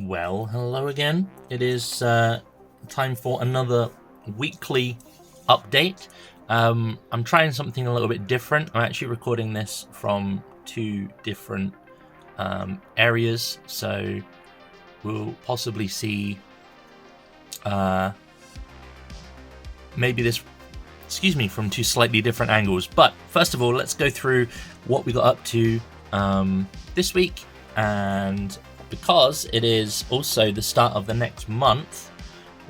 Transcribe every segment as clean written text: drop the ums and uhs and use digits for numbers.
Well, hello again. It is time for another weekly update. I'm trying something a little bit different. I'm actually recording this from two different areas, so we'll possibly see maybe this, from two slightly different angles. But first of all, let's go through what we got up to this week, and because it is also the start of the next month,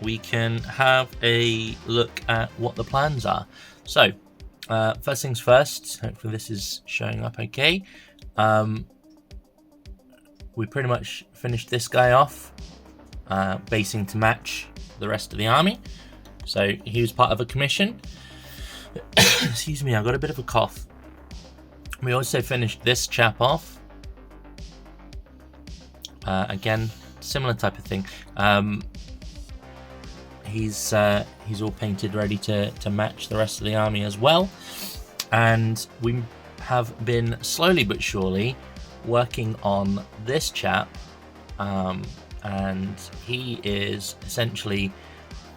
we can have a look at what the plans are. So, first things first, hopefully this is showing up okay. We pretty much finished this guy off, basing to match the rest of the army. So he was part of a commission. Excuse me, I got a bit of a cough. We also finished this chap off. Again, similar type of thing. He's all painted, ready to match the rest of the army as well. And we have been slowly but surely working on this chap, and he is essentially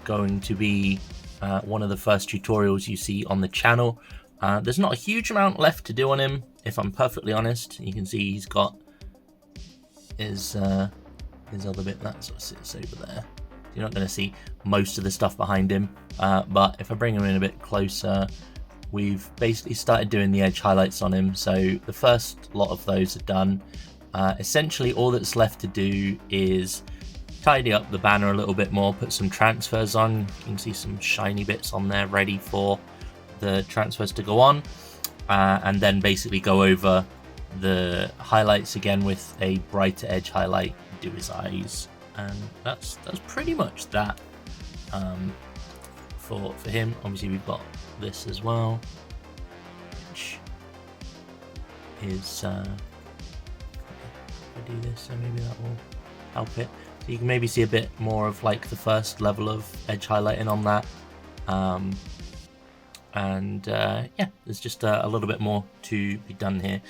going to be one of the first tutorials you see on the channel. There's not a huge amount left to do on him, if I'm perfectly honest. You can see he's got his other bit that sort of sits over there. You're not going to see most of the stuff behind him, but if I bring him in a bit closer, we've basically started doing the edge highlights on him. So the first lot of those are done. Essentially all that's left to do is tidy up the banner a little bit more, put some transfers on. You can see some shiny bits on there ready for the transfers to go on, and then basically go over the highlights again with a brighter edge highlight, do his eyes, and that's pretty much that for him. Obviously we've got this as well, which is if I do this, so maybe that will help it. So you can maybe see a bit more of like the first level of edge highlighting on that. Yeah, there's just a little bit more to be done here.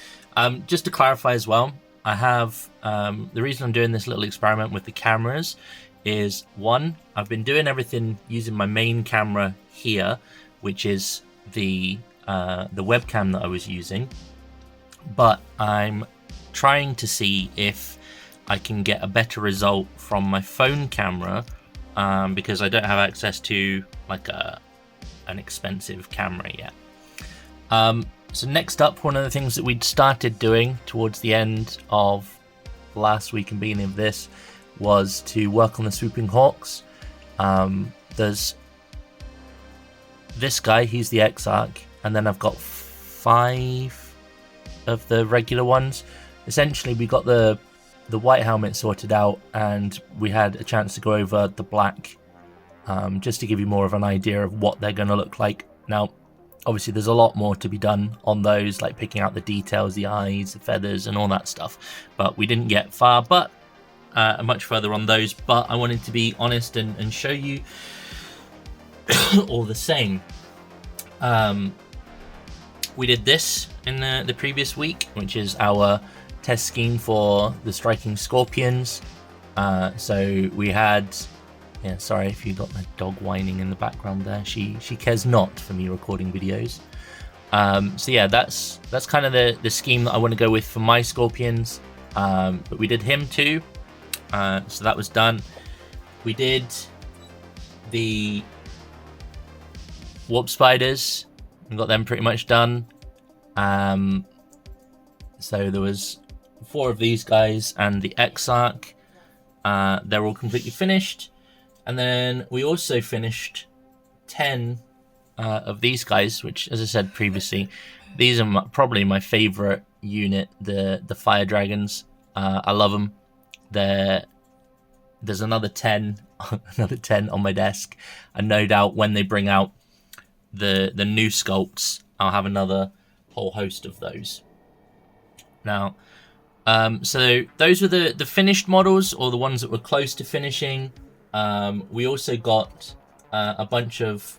Just to clarify as well, I have the reason I'm doing this little experiment with the cameras is, one, I've been doing everything using my main camera here, which is the webcam that I was using, but I'm trying to see if I can get a better result from my phone camera, because I don't have access to like an expensive camera yet. So next up, one of the things that we'd started doing towards the end of last week and beginning of this was to work on the Swooping Hawks. There's this guy, he's the Exarch, and then I've got 5 of the regular ones. Essentially, we got the white helmet sorted out, and we had a chance to go over the black, just to give you more of an idea of what they're going to look like. Now, obviously there's a lot more to be done on those, like picking out the details, the eyes, the feathers, and all that stuff, but we didn't get far, but much further on those. But I wanted to be honest and show you all the same. We did this in the previous week, which is our test scheme for the Striking Scorpions. So we had, yeah, sorry if you got my dog whining in the background there. She cares not for me recording videos. So yeah, that's kind of the scheme that I want to go with for my Scorpions. But we did him too. So that was done. We did the Warp Spiders and got them pretty much done. So there was 4 of these guys and the Exarch. They're all completely finished. And then we also finished 10 of these guys, which, as I said previously, these are probably my favorite unit, the Fire Dragons. I love them. There's another 10 on my desk, and no doubt when they bring out the new sculpts, I'll have another whole host of those. Now, so those were the finished models, or the ones that were close to finishing. We also got a bunch of,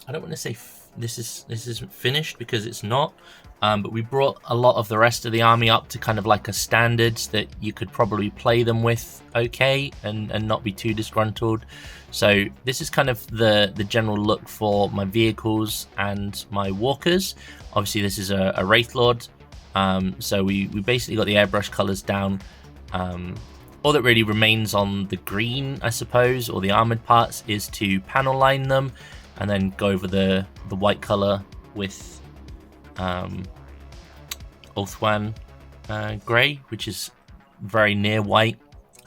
I don't want to say this isn't finished, because it's not. But we brought a lot of the rest of the army up to kind of like a standard that you could probably play them with okay and not be too disgruntled. So this is kind of the general look for my vehicles and my walkers. Obviously this is a Wraith Lord, so we basically got the airbrush colors down. All that really remains on the green, I suppose, or the armored parts, is to panel line them and then go over the white color with Ulthuan grey, which is very near white.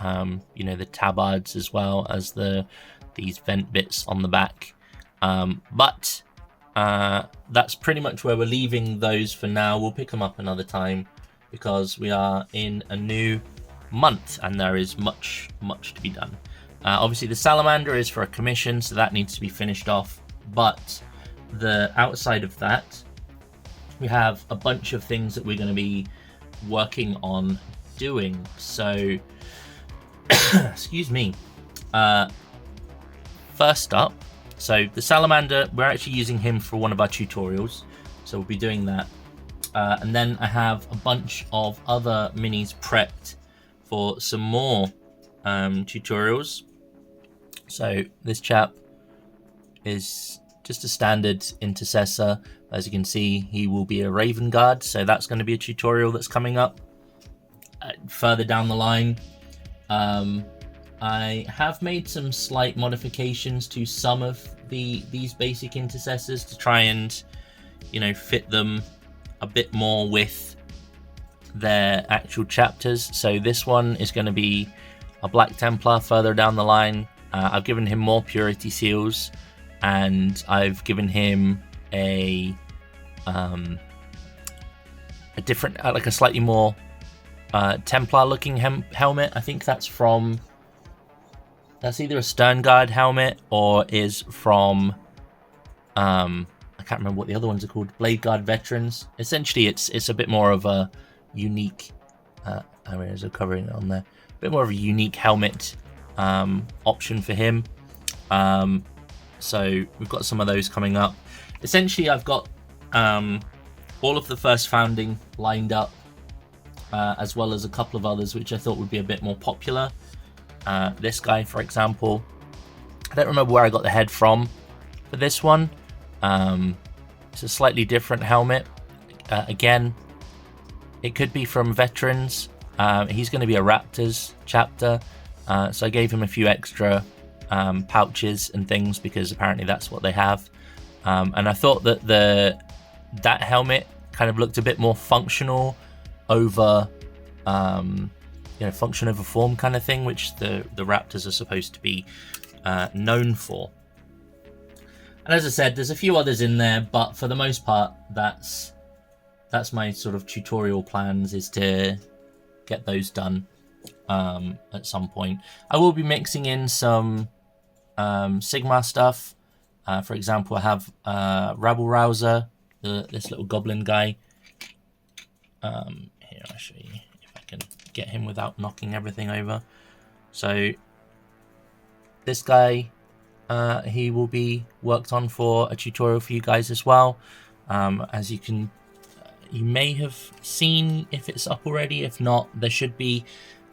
You know, the tabards as well as these vent bits on the back. But that's pretty much where we're leaving those for now. We'll pick them up another time because we are in a new month and there is much to be done. Obviously the salamander is for a commission, so that needs to be finished off, but the outside of that we have a bunch of things that we're going to be working on doing. So excuse me. First up, so the salamander, we're actually using him for one of our tutorials, so we'll be doing that. And then I have a bunch of other minis prepped for some more tutorials. So this chap is just a standard intercessor. As you can see, he will be a Raven Guard, so that's going to be a tutorial that's coming up further down the line. I have made some slight modifications to some of these basic intercessors to try and, you know, fit them a bit more with their actual chapters. So this one is going to be a Black Templar further down the line. I've given him more purity seals, and I've given him a different, like a slightly more Templar looking helmet. I think that's either a Stern Guard helmet or is from I can't remember what the other ones are called, Blade Guard Veterans. Essentially it's a bit more of a unique areas are covering it on there, a bit more of a unique helmet option for him. So we've got some of those coming up. Essentially I've got all of the first founding lined up, as well as a couple of others which I thought would be a bit more popular. This guy, for example, I don't remember where I got the head from for this one. It's a slightly different helmet. Again, it could be from Veterans. He's going to be a Raptors chapter, so I gave him a few extra pouches and things because apparently that's what they have. And I thought that that helmet kind of looked a bit more functional over function over form kind of thing, which the Raptors are supposed to be known for. And as I said, there's a few others in there, but for the most part, that's my sort of tutorial plans, is to get those done at some point. I will be mixing in some Sigmar stuff. For example, I have Rabble Rouser, this little goblin guy. Here, I'll show you if I can get him without knocking everything over. So this guy, he will be worked on for a tutorial for you guys as well. As you may have seen if it's up already. If not, there should be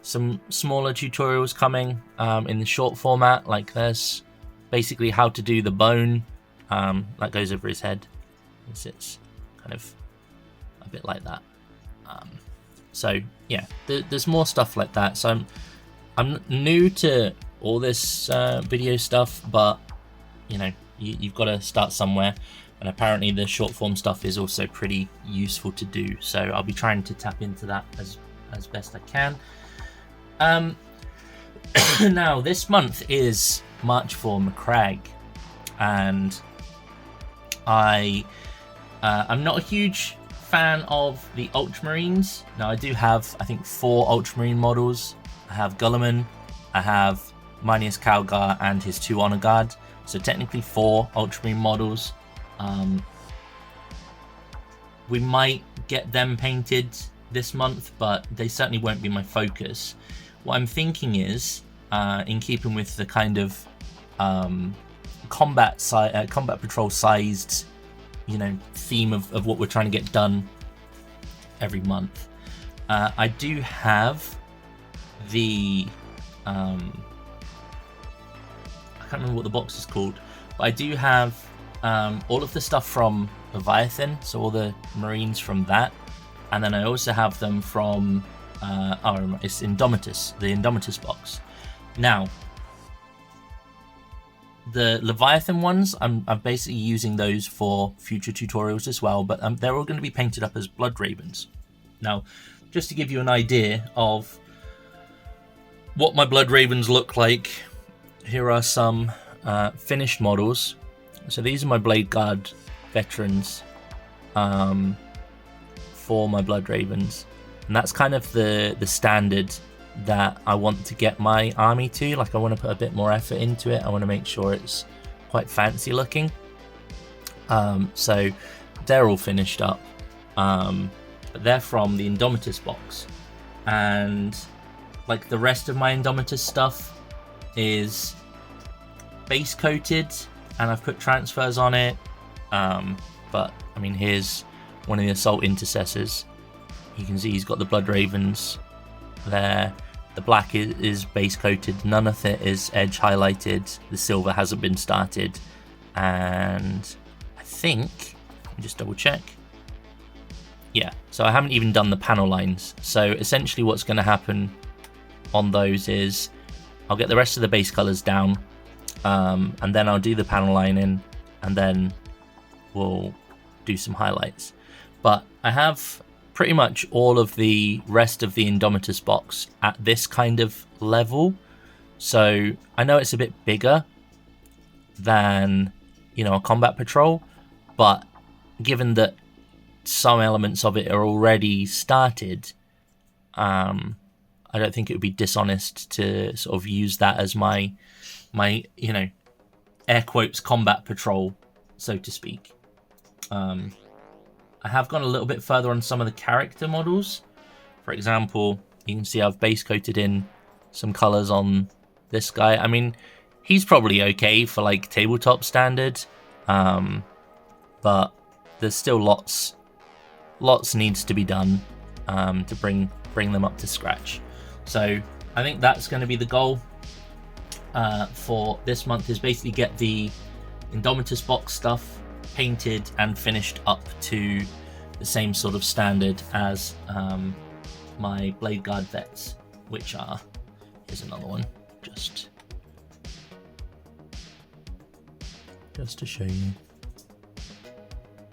some smaller tutorials coming in the short format. Like there's basically how to do the bone that goes over his head. It sits kind of a bit like that. So yeah, there's more stuff like that. So I'm new to all this video stuff, but you know, you've got to start somewhere, and apparently the short form stuff is also pretty useful to do. So I'll be trying to tap into that as best I can. Now this month is March for Macragge, and I'm not a huge fan of the Ultramarines. Now I do have, I think, 4 Ultramarine models. I have Gulliman, I have Marneus Calgar and his 2 Honor Guard, so technically 4 Ultramarine models. We might get them painted this month, but they certainly won't be my focus. What I'm thinking is, in keeping with the kind of combat patrol sized theme of what we're trying to get done every month. I do have the I can't remember what the box is called, but I do have all of the stuff from Leviathan, so all the Marines from that, and then I also have them from it's Indomitus, the Indomitus box. Now, the Leviathan ones, I'm basically using those for future tutorials as well, but they're all going to be painted up as Blood Ravens. Now, just to give you an idea of what my Blood Ravens look like, here are some finished models. So these are my Blade Guard veterans for my Blood Ravens, and that's kind of the standard that I want to get my army to. Like, I want to put a bit more effort into it. I want to make sure it's quite fancy looking. So they're all finished up, but they're from the Indomitus box, and like the rest of my Indomitus stuff is base coated, and I've put transfers on it. But I mean, here's one of the Assault Intercessors. You can see he's got the Blood Ravens there. The black is base coated, none of it is edge highlighted, the silver hasn't been started, and I think, let me just double check. Yeah, so I haven't even done the panel lines. So essentially what's going to happen on those is I'll get the rest of the base colors down, and then I'll do the panel lining, and then we'll do some highlights. But I have pretty much all of the rest of the Indomitus box at this kind of level. So I know it's a bit bigger than, a combat patrol, but given that some elements of it are already started, I don't think it would be dishonest to sort of use that as my air quotes combat patrol, so to speak. I have gone a little bit further on some of the character models. For example, you can see I've base coated in some colors on this guy. I mean, he's probably okay for like tabletop standard, but there's still lots needs to be done to bring them up to scratch. So I think that's going to be the goal for this month, is basically get the Indomitus box stuff painted and finished up to the same sort of standard as my Blade Guard vets, which are, here's another one, just to show you.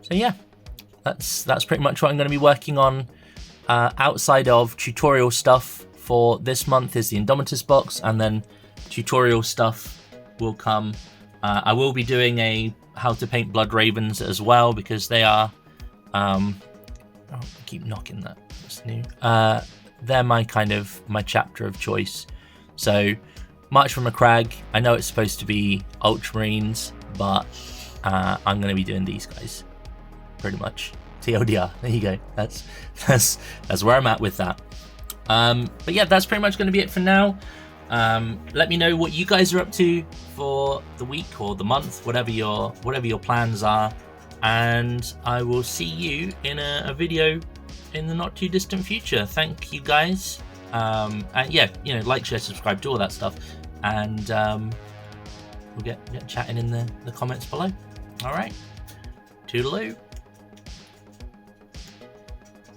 So yeah, that's pretty much what I'm going to be working on outside of tutorial stuff for this month. Is the Indomitus box, and then tutorial stuff will come. I will be doing a how to paint Blood Ravens as well, because they are I keep knocking that. That's new. They're my chapter of choice. So March from a Crag, I know it's supposed to be Ultramarines, but I'm going to be doing these guys pretty much. TLDR, there you go. That's where I'm at with that. But yeah, that's pretty much going to be it for now. Let me know what you guys are up to for the week or the month, whatever your plans are, and I will see you in a video in the not too distant future. Thank you guys, and yeah, like, share, subscribe, do all that stuff, and we'll get chatting in the comments below. All right, toodaloo.